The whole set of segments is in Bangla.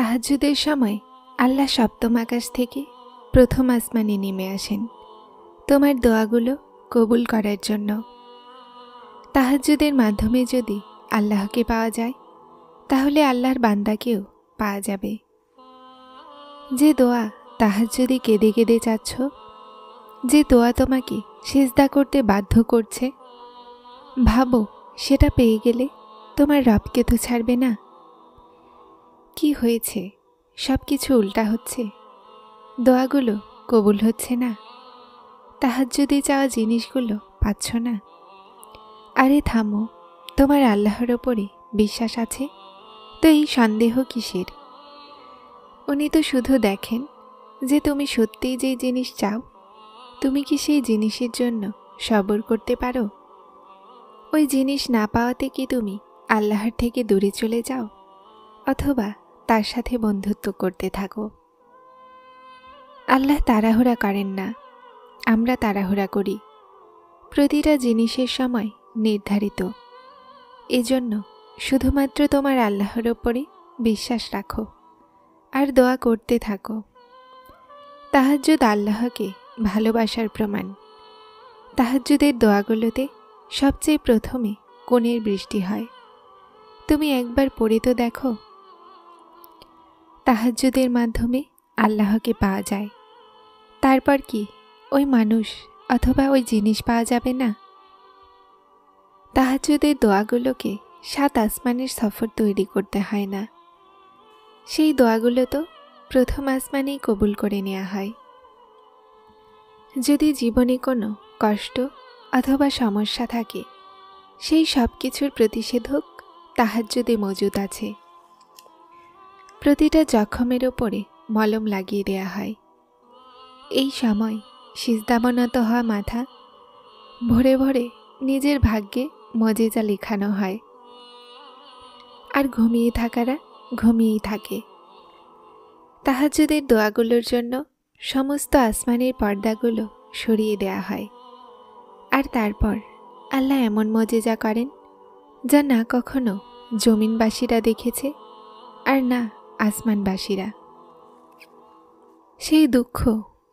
তাহাজ্জুদের সময় আল্লাহ সপ্তম আকাশ থেকে প্রথম আসমানে নেমে আসেন তোমার দোয়াগুলো কবুল করার জন্য। তাহাজ্জুদের মাধ্যমে যদি আল্লাহকে পাওয়া যায় তাহলে আল্লাহর বান্দাকেও পাওয়া যাবে। যে দোয়া তাহাজ্জুদে কেঁদে কেঁদে চাচ্ছ, যে দোয়া তোমাকে সিজদা করতে বাধ্য করছে, ভাবো সেটা পেয়ে গেলে তোমার রবকে তো ছাড়বে না। কি হয়েছে? সব কিছু উল্টা হচ্ছে, দোয়াগুলো কবুল হচ্ছে না, তাহাজ্জুদে চাওয়া জিনিসগুলো পাচ্ছ না। আরে থামো, তোমার আল্লাহর ওপরে বিশ্বাস আছে তো এই সন্দেহ কিসের? উনি তো শুধু দেখেন যে তুমি সত্যিই যে জিনিস চাও, তুমি কি সেই জিনিসের জন্য সবর করতে পারো? ওই জিনিস না পাওয়াতে কি তুমি আল্লাহর থেকে দূরে চলে যাও, অথবা তার সাথে বন্ধুত্ব করতে থাকো? আল্লাহ তাড়াহুড়া করেন না, আমরা তাড়াহুড়া করি। প্রতিটা জিনিসের সময় নির্ধারিত। এজন্য শুধুমাত্র তোমার আল্লাহর ওপরে বিশ্বাস রাখো আর দোয়া করতে থাকো। তাহাজ্জুদ আল্লাহকে ভালোবাসার প্রমাণ। তাহাজ্জুদের দোয়াগুলোতে সবচেয়ে প্রথমে কোণের বৃষ্টি হয়। তুমি একবার পড়ে তো দেখো। তাহাজ্জুদের মাধ্যমে আল্লাহকে পাওয়া যায়, তারপর কি ওই মানুষ অথবা ওই জিনিস পাওয়া যাবে না? তাহাজ্জুদের দোয়াগুলোকে 7 আসমানের সফর তৈরি করতে হয় না, সেই দোয়াগুলো তো প্রথম আসমানেই কবুল করে নেওয়া হয়। যদি জীবনে কোনো কষ্ট অথবা সমস্যা থাকে, সেই সব কিছুর প্রতিষেধক তাহাজ্জুদে মজুদ আছে। প্রতিটা জখমের ওপরে মলম লাগিয়ে দেয়া হয়। এই সময় সিজদাবনত হওয়া মাথা ভরে ভরে নিজের ভাগ্যে মজেজা লেখানো হয়, আর ঘুমিয়ে থাকারা ঘুমিয়েই থাকে। তাহাজ্জুদের দোয়াগুলোর জন্য সমস্ত আসমানের পর্দাগুলো সরিয়ে দেয়া হয়, আর তারপর আল্লাহ এমন মজেজা করেন যা না কখনো জমিনবাসীরা দেখেছে আর না আসমানবাসীরা। সেই দুঃখ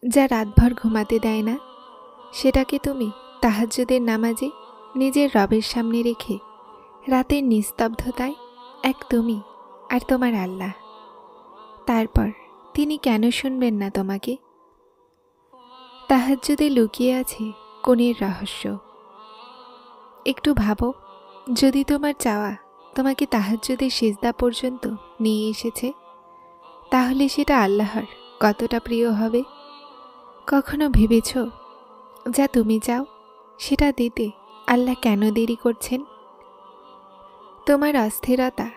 যা রাতভর ঘুমাতে দেয় না, সেটাকে তুমি তাহাজ্জুদের নামাজে নিজের রবের সামনে রেখে রাতের নিস্তব্ধতায় এক তুমি আর তোমার আল্লাহ। তারপর তিনি কেন শুনবেন না তোমাকে? তাহাজ্জুদে লুকিয়ে আছে কোণের রহস্য। একটু ভাবো, যদি তোমার চাওয়া তোমাকে তাহাজ্জুদের সিজদা পর্যন্ত নিয়ে এসেছে, তাহলে সেটা আল্লাহর কতটা প্রিয় হবে? কখনো ভেবেছ যা তুমি চাও সেটা দিতে আল্লাহ কেন দেরি করছেন? তোমার অস্থিরতা,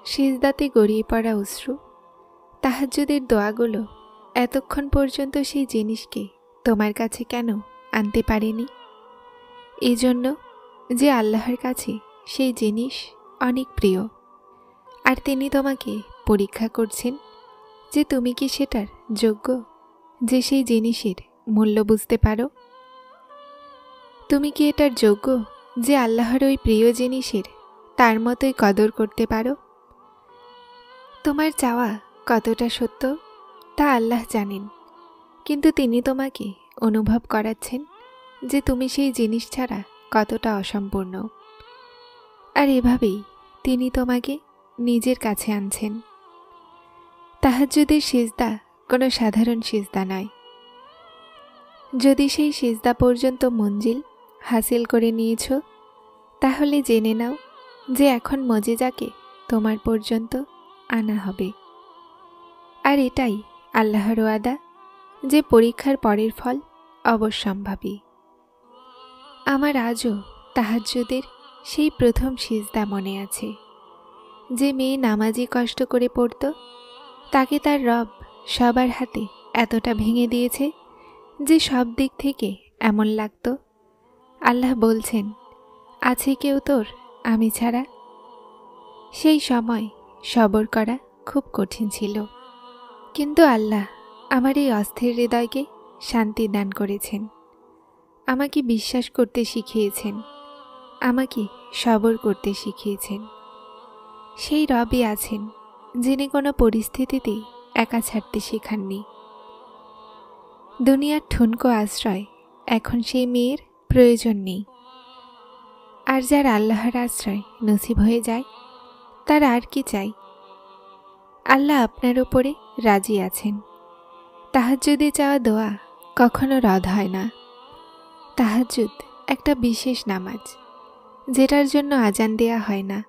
সিজদাতে গড়িয়ে পড়া অশ্রু, তাহাজ্জুদের দোয়াগুলো এতক্ষণ পর্যন্ত সেই জিনিসকে তোমার কাছে কেন আনতে পারেনি? এই জন্য যে আল্লাহর কাছে সেই জিনিস অনেক প্রিয়, আর তিনি তোমাকে পরীক্ষা করছেন যে তুমি কি সেটার যোগ্য, যে সেই জিনিসের মূল্য বুঝতে পারো। তুমি কি এটার যোগ্য যে আল্লাহর ওই প্রিয় জিনিসের তার মতোই কদর করতে পারো? তোমার চাওয়া কতটা সত্য তা আল্লাহ জানেন, কিন্তু তিনি তোমাকে অনুভব করাচ্ছেন যে তুমি সেই জিনিস ছাড়া কতটা অসম্পূর্ণ। আর এভাবেই তিনি তোমাকে নিজের কাছে আনছেন। তাহাজ্জুদের সিজদা কোনো সাধারণ সিজদা নয়। যদি সেই সিজদা পর্যন্ত মঞ্জিল হাসিল করে নিয়েছ, তাহলে জেনে নাও যে এখন মজেজাকে তোমার পর্যন্ত আনা হবে। আর এটাই আল্লাহর ওয়াদা যে পরীক্ষার পরের ফল অবশ্যম্ভাবী। আমার আজও তাহাজ্জুদের সেই প্রথম সিজদা মনে আছে। যে মেয়ে নামাজি কষ্ট করে পড়ত, তাকে তার রব সবার হাতে এতটা ভেঙে দিয়েছে যে সব দিক থেকে এমন লাগত আল্লাহ বলছেন, আছে কেউ তোর আমি ছাড়া? সেই সময় সবর করা খুব কঠিন ছিল, কিন্তু আল্লাহ আমার এই অস্থির হৃদয়কে শান্তি দান করেছেন, আমাকে বিশ্বাস করতে শিখিয়েছেন, আমাকে সবর করতে শিখিয়েছেন। সেই রবই আছেন যিনি কোনো পরিস্থিতিতেই একা ছাড়তে শেখাননি। দুনিয়ার ঠুনকো আশ্রয় এখন সেই মেয়ের প্রয়োজন নেই। আর যার আল্লাহর আশ্রয় নসিব হয়ে যায়, তার আর কি চাই? আল্লাহ আপনার উপরে রাজি আছেন। তাহাজ্জুদে চাওয়া দোয়া কখনো রদ হয় না। তাহাজ্জুদ একটা বিশেষ নামাজ, যেটার জন্য আজান দেয়া হয় না,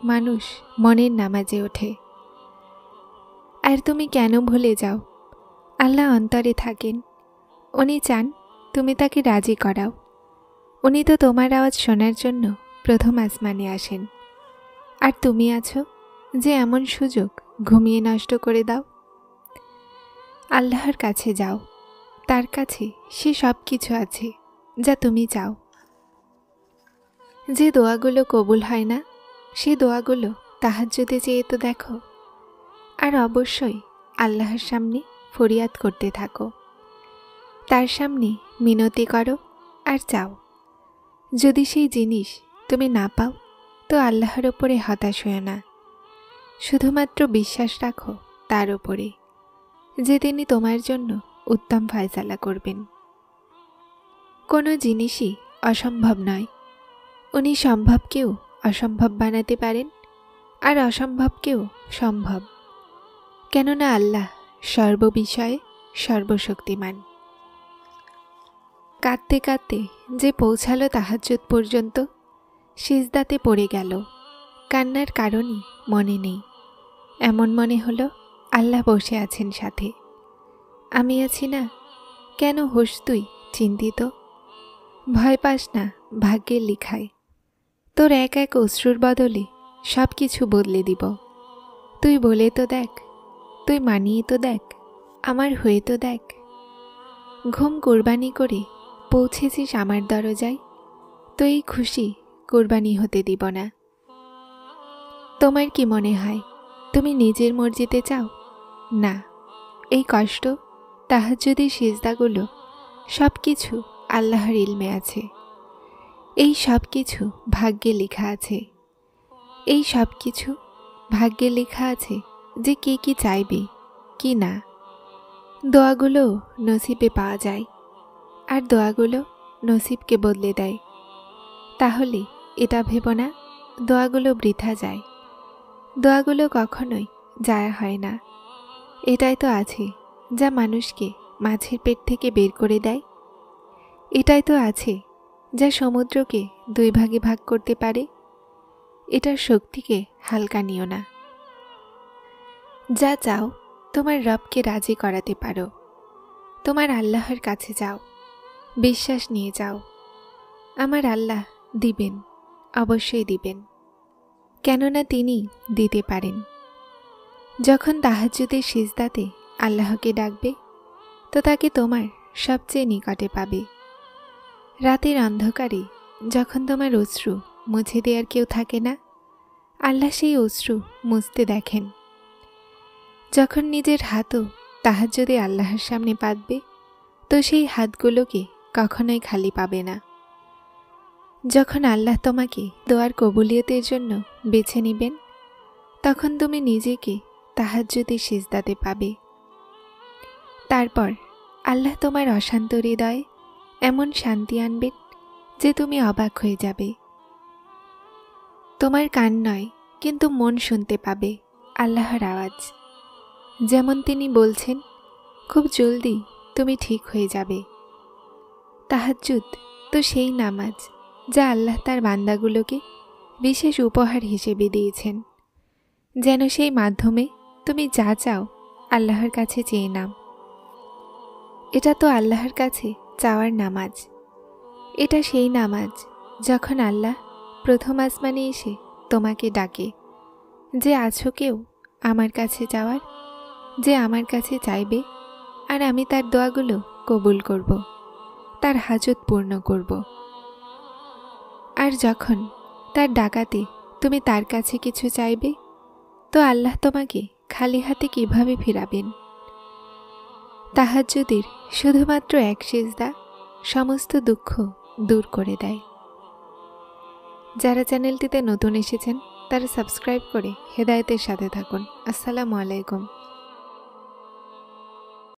মানুষ মনের নামাজে ওঠে। আর তুমি কেন ভুলে যাও? আল্লাহ অন্তরে থাকেন। উনি চান তুমি তাকে রাজি করাও। উনি তো তোমার আওয়াজ শোনার জন্য প্রথম আসমানে আসেন। আর তুমি আছো যে এমন সুযোগ ঘুমিয়ে নষ্ট করে দাও। আল্লাহর কাছে যাও, তার কাছে সে সব কিছু আছে যা তুমি চাও। যে দোয়াগুলো কবুল হয় না, সে দোয়াগুলো তাহাজ্জুদে চেয়ে তো দেখো। আর অবশ্যই আল্লাহর সামনে ফরিয়াদ করতে থাকো, তার সামনে মিনতি করো আর চাও। যদি সেই জিনিস তুমি না পাও, তো আল্লাহর ওপরে হতাশ হয়ে না, শুধুমাত্র বিশ্বাস রাখো তার ওপরে যে তিনি তোমার জন্য উত্তম ফায়সালা করবেন। কোনো জিনিসই অসম্ভব নয়। উনি সম্ভবকেও অসম্ভব বানাতে পারেন, আর অসম্ভবকেও সম্ভব, কেননা আল্লাহ সর্ববিষয়ে সর্বশক্তিমান। কাঁদতে কাঁদতে যে পৌঁছালো তাহাজ্জুদ পর্যন্ত, সিজদাতে পড়ে গেল। কান্নার কারণই মনে নেই। এমন মনে হলো আল্লাহ বসে আছেন সাথে। আমি আছি না, কেন হোস তুই চিন্তিত? ভয় পাস না, ভাগ্যের লিখায় তোর এক এক অশ্রুর বদলে সব কিছু বদলে দিব। তুই বলে তো দেখ, তুই মানিয়ে তো দেখ, আমার হয়ে তো দেখ। ঘুম কোরবানি করে পৌঁছেছিস আমার দরজায়, তো এই খুশি কোরবানি হতে দিব না। তোমার কি মনে হয় তুমি নিজের মর্জিতে চাও? না, এই কষ্ট, তাহাজ্জুদের সিজদাগুলো সব কিছু আল্লাহর ইলমে আছে। এই সব কিছু ভাগ্যে লেখা আছে। এই সব কিছু ভাগ্যে লেখা আছে যে কে কি চাইবে, কি না। দোয়াগুলো নসিবে পাওয়া যায়, আর দোয়াগুলো নসিবকে বদলে দেয়। তাহলে এটা ভেবো না দোয়াগুলো বৃথা যায়। দোয়াগুলো কখনোই যায় হয় না। এটাই তো আছে যা মানুষকে মাছের পেট থেকে বের করে দেয়। এটাই তো আছে যা সমুদ্রকে দুই ভাগে ভাগ করতে পারে। এটার শক্তিকে হালকা নিও না। যা চাও তোমার রবকে রাজি করাতে পারো। তোমার আল্লাহর কাছে যাও, বিশ্বাস নিয়ে যাও। আমার আল্লাহ দিবেন, অবশ্যই দিবেন, কেননা তিনি দিতে পারেন। যখন তাহাজ্জুদের সিজদাতে আল্লাহকে ডাকবে, তো তাকে তোমার সবচেয়ে নিকটে পাবে। রাতের অন্ধকারে যখন তোমার অশ্রু মুছে দেওয়ার কেউ থাকে না, আল্লাহ সেই অশ্রু মুছতে দেখেন। যখন নিজের হাতও তাহাজ্জুদে আল্লাহর সামনে পাতবে, তো সেই হাতগুলোকে কখনোই খালি পাবে না। যখন আল্লাহ তোমাকে দোয়ার কবুলিয়তের জন্য বেছে নেবেন, তখন তুমি নিজেকে তাহাজ্জুদের সিজদাতে পাবে। তারপর আল্লাহ তোমার অশান্ত হৃদয়ে এমন শান্তি আনবেন যে তুমি অবাক হয়ে যাবে। তোমার কান নয়, কিন্তু মন শুনতে পাবে আল্লাহর আওয়াজ। যেমন তিনি বলছেন, খুব জলদি তুমি ঠিক হয়ে যাবে। তাহাজ্জুদ তো সেই নামাজ যা আল্লাহ তার বান্দাগুলোকে বিশেষ উপহার হিসেবে দিয়েছেন, যেন সেই মাধ্যমে তুমি যা চাও আল্লাহর কাছে চেয়ে নাও। এটা তো আল্লাহর কাছে চাওয়ার নামাজ। এটা সেই নামাজ যখন আল্লাহ প্রথম আসমানে এসে তোমাকে ডাকে যে আছো কেউ আমার কাছে যাওয়ার, যে আমার কাছে চাইবে, আর আমি তার দোয়াগুলো কবুল করব, তার হাজত পূর্ণ করব। আর যখন তার ডাকাতে তুমি তার কাছে কিছু চাইবে, তো আল্লাহ তোমাকে খালি হাতে কিভাবে ফিরাবেন? তাহাজ্জুদের শুধুমাত্র এক সিজদা সমস্ত দুঃখ দূর করে দেয়। যারা চ্যানেলটিতে নতুন এসেছেন তারা সাবস্ক্রাইব করে হেদায়েতের সাথে থাকুন। আসসালামু আলাইকুম।